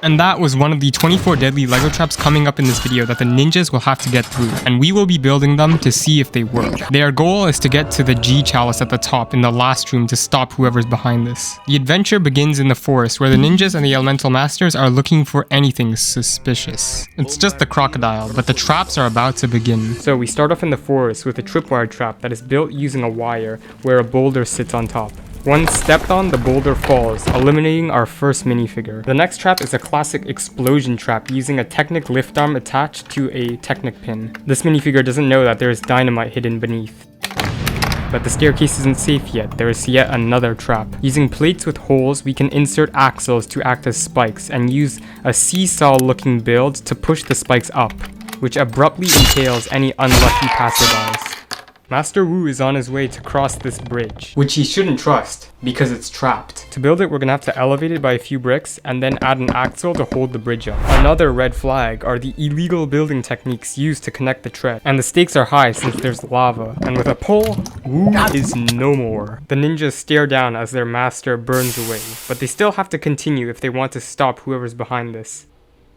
And that was one of the 24 deadly Lego traps coming up in this video that the ninjas will have to get through, and we will be building them to see if they work. Their goal is to get to the G chalice at the top in the last room to stop whoever's behind this. The adventure begins in the forest where the ninjas and the elemental masters are looking for anything suspicious. It's just the crocodile, but the traps are about to begin. So we start off in the forest with a tripwire trap that is built using a wire where a boulder sits on top. Once stepped on, the boulder falls, eliminating our first minifigure. The next trap is a classic explosion trap using a Technic lift arm attached to a Technic pin. This minifigure doesn't know that there is dynamite hidden beneath. But the staircase isn't safe yet. There is yet another trap. Using plates with holes, we can insert axles to act as spikes and use a seesaw looking build to push the spikes up, which abruptly impales any unlucky passerbys. Master Wu is on his way to cross this bridge, which he shouldn't trust, because it's trapped. To build it, we're gonna have to elevate it by a few bricks, and then add an axle to hold the bridge up. Another red flag are the illegal building techniques used to connect the tread, and the stakes are high since there's lava, and with a pull, Wu is no more. The ninjas stare down as their master burns away, but they still have to continue if they want to stop whoever's behind this.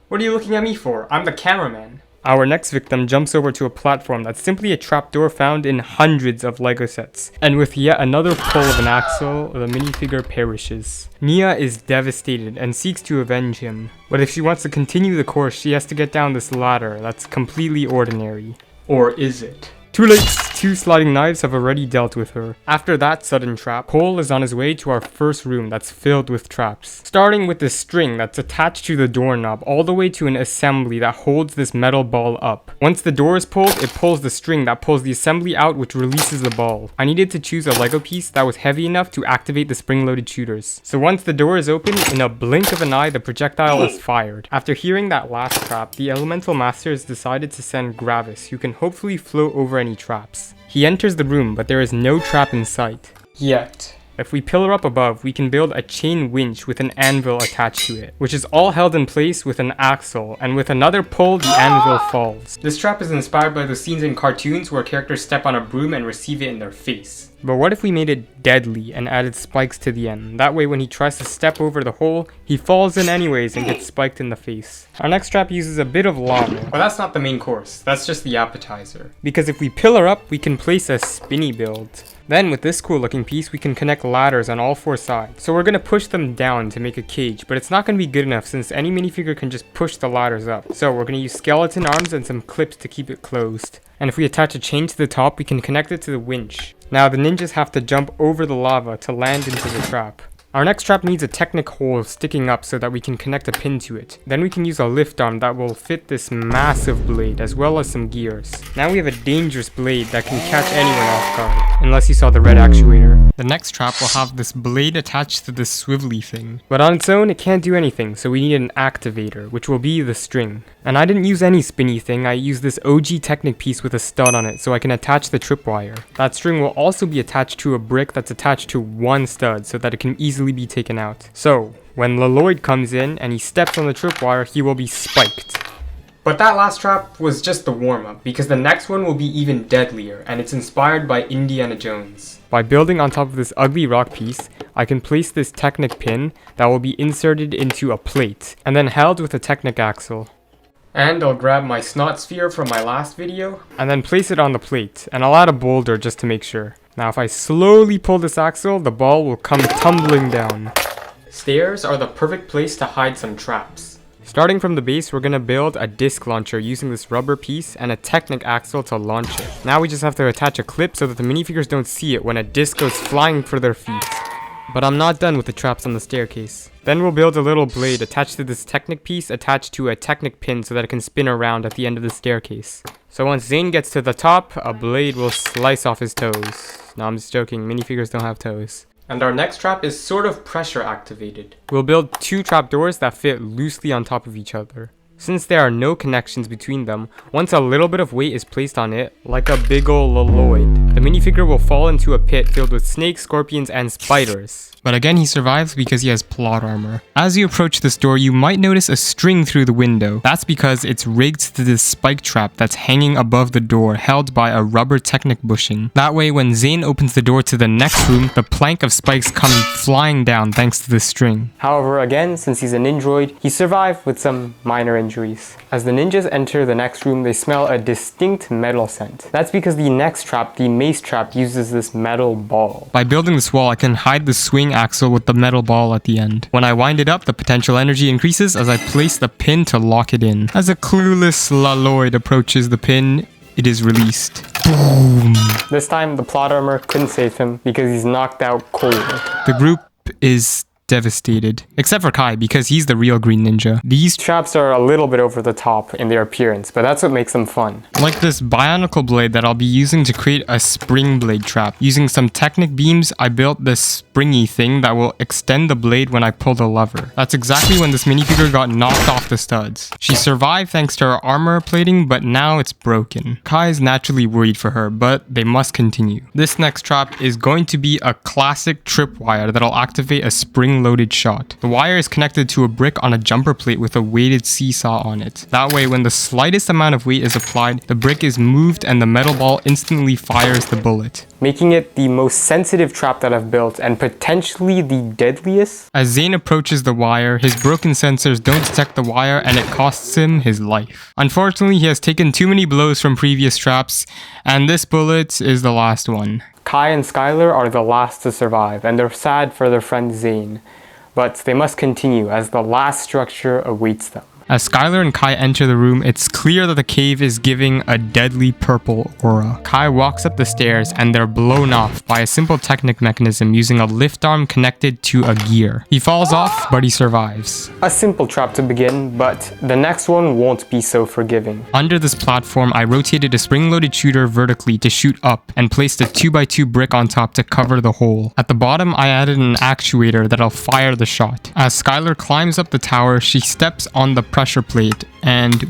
What are you looking at me for? I'm the cameraman. Our next victim jumps over to a platform that's simply a trapdoor found in hundreds of Lego sets. And with yet another pull of an axle, the minifigure perishes. Nia is devastated and seeks to avenge him. But if she wants to continue the course, she has to get down this ladder that's completely ordinary. Or is it? Too late! 2 sliding knives have already dealt with her. After that sudden trap, Cole is on his way to our first room that's filled with traps. Starting with this string that's attached to the doorknob all the way to an assembly that holds this metal ball up. Once the door is pulled, it pulls the string that pulls the assembly out, which releases the ball. I needed to choose a Lego piece that was heavy enough to activate the spring-loaded shooters. So once the door is open, in a blink of an eye, the projectile is fired. After hearing that last trap, the elemental masters decided to send Gravis, who can hopefully float over any traps. He enters the room, but there is no trap in sight. Yet. If we pillar up above, we can build a chain winch with an anvil attached to it, which is all held in place with an axle, and with another pull, the anvil falls. This trap is inspired by the scenes in cartoons where characters step on a broom and receive it in their face. But what if we made it deadly and added spikes to the end? That way when he tries to step over the hole, he falls in anyways and gets spiked in the face. Our next trap uses a bit of lava. But that's not the main course, that's just the appetizer. Because if we pillar up, we can place a spinny build. Then with this cool looking piece, we can connect ladders on all 4 sides. So we're going to push them down to make a cage, but it's not going to be good enough since any minifigure can just push the ladders up. So we're going to use skeleton arms and some clips to keep it closed. And if we attach a chain to the top, we can connect it to the winch. Now the ninjas have to jump over the lava to land into the trap. Our next trap needs a Technic hole sticking up so that we can connect a pin to it. Then we can use a lift arm that will fit this massive blade as well as some gears. Now we have a dangerous blade that can catch anyone off guard, unless you saw the red actuator. The next trap will have this blade attached to this swivelly thing. But on its own, it can't do anything, so we need an activator, which will be the string. And I didn't use any spinny thing, I used this OG Technic piece with a stud on it so I can attach the tripwire. That string will also be attached to a brick that's attached to one stud so that it can easily be taken out. So, when Leloid comes in and he steps on the tripwire, he will be spiked. But that last trap was just the warm-up, because the next one will be even deadlier, and it's inspired by Indiana Jones. By building on top of this ugly rock piece, I can place this Technic pin that will be inserted into a plate, and then held with a Technic axle. And I'll grab my snot sphere from my last video, and then place it on the plate, and I'll add a boulder just to make sure. Now if I slowly pull this axle, the ball will come tumbling down. Stairs are the perfect place to hide some traps. Starting from the base, we're gonna build a disc launcher using this rubber piece and a Technic axle to launch it. Now we just have to attach a clip so that the minifigures don't see it when a disc goes flying for their feet. But I'm not done with the traps on the staircase. Then we'll build a little blade attached to this Technic piece attached to a Technic pin so that it can spin around at the end of the staircase. So once Zane gets to the top, a blade will slice off his toes. No, I'm just joking, minifigures don't have toes. And our next trap is sort of pressure activated. We'll build 2 trapdoors that fit loosely on top of each other. Since there are no connections between them, once a little bit of weight is placed on it, like a big ol' Leloid, the minifigure will fall into a pit filled with snakes, scorpions, and spiders. But again, he survives because he has plot armor. As you approach this door, you might notice a string through the window. That's because it's rigged to this spike trap that's hanging above the door, held by a rubber Technic bushing. That way, when Zane opens the door to the next room, the plank of spikes come flying down thanks to this string. However, again, since he's a ninjoid, he survived with some minor injuries. As the ninjas enter the next room, they smell a distinct metal scent. That's because the next trap, the mace trap, uses this metal ball. By building this wall, I can hide the swing axle with the metal ball at the end. When I wind it up, the potential energy increases as I place the pin to lock it in. As a clueless Laloid approaches the pin, it is released. Boom! This time, the plot armor couldn't save him because he's knocked out cold. The group is devastated. Except for Kai, because he's the real green ninja. These traps are a little bit over the top in their appearance, but that's what makes them fun. Like this bionicle blade that I'll be using to create a spring blade trap. Using some Technic beams, I built this springy thing that will extend the blade when I pull the lever. That's exactly when this minifigure got knocked off the studs. She survived thanks to her armor plating, but now it's broken. Kai is naturally worried for her, but they must continue. This next trap is going to be a classic tripwire that'll activate a spring-loaded shot. The wire is connected to a brick on a jumper plate with a weighted seesaw on it. That way, when the slightest amount of weight is applied, the brick is moved and the metal ball instantly fires the bullet, making it the most sensitive trap that I've built and potentially the deadliest. As Zane approaches the wire, his broken sensors don't detect the wire and it costs him his life. Unfortunately, he has taken too many blows from previous traps, and this bullet is the last one. Kai and Skylar are the last to survive, and they're sad for their friend Zane, but they must continue as the last structure awaits them. As Skylar and Kai enter the room, it's clear that the cave is giving a deadly purple aura. Kai walks up the stairs and they're blown off by a simple Technic mechanism using a lift arm connected to a gear. He falls off, but he survives. A simple trap to begin, but the next one won't be so forgiving. Under this platform, I rotated a spring-loaded shooter vertically to shoot up and placed a 2x2 brick on top to cover the hole. At the bottom, I added an actuator that'll fire the shot. As Skylar climbs up the tower, she steps on the pressure plate and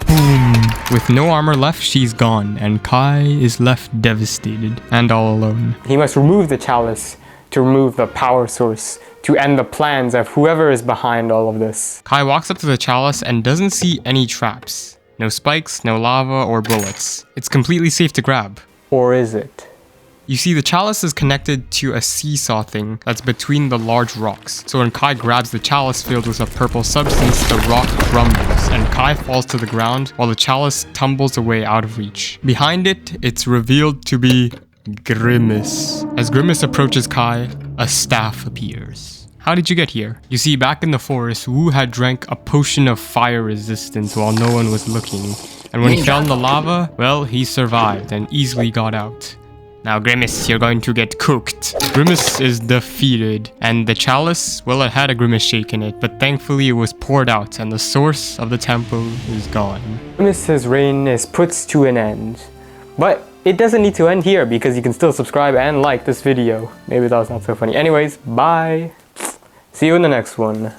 boom! With no armor left, she's gone, and Kai is left devastated and all alone. He must remove the chalice to remove the power source to end the plans of whoever is behind all of this. Kai walks up to the chalice and doesn't see any traps. No spikes, no lava, or bullets. It's completely safe to grab. Or is it? You see, the chalice is connected to a seesaw thing that's between the large rocks. So when Kai grabs the chalice filled with a purple substance, the rock crumbles, and Kai falls to the ground while the chalice tumbles away out of reach. Behind it, it's revealed to be Grimace. As Grimace approaches Kai, a staff appears. How did you get here? You see, back in the forest, Wu had drank a potion of fire resistance while no one was looking. And when he fell in the lava, well, he survived and easily got out. Now, Grimace, you're going to get cooked. Grimace is defeated, and the chalice, well, it had a Grimace shake in it, but thankfully it was poured out, and the source of the temple is gone. Grimace's reign is put to an end. But it doesn't need to end here, because you can still subscribe and like this video. Maybe that was not so funny. Anyways, bye. See you in the next one.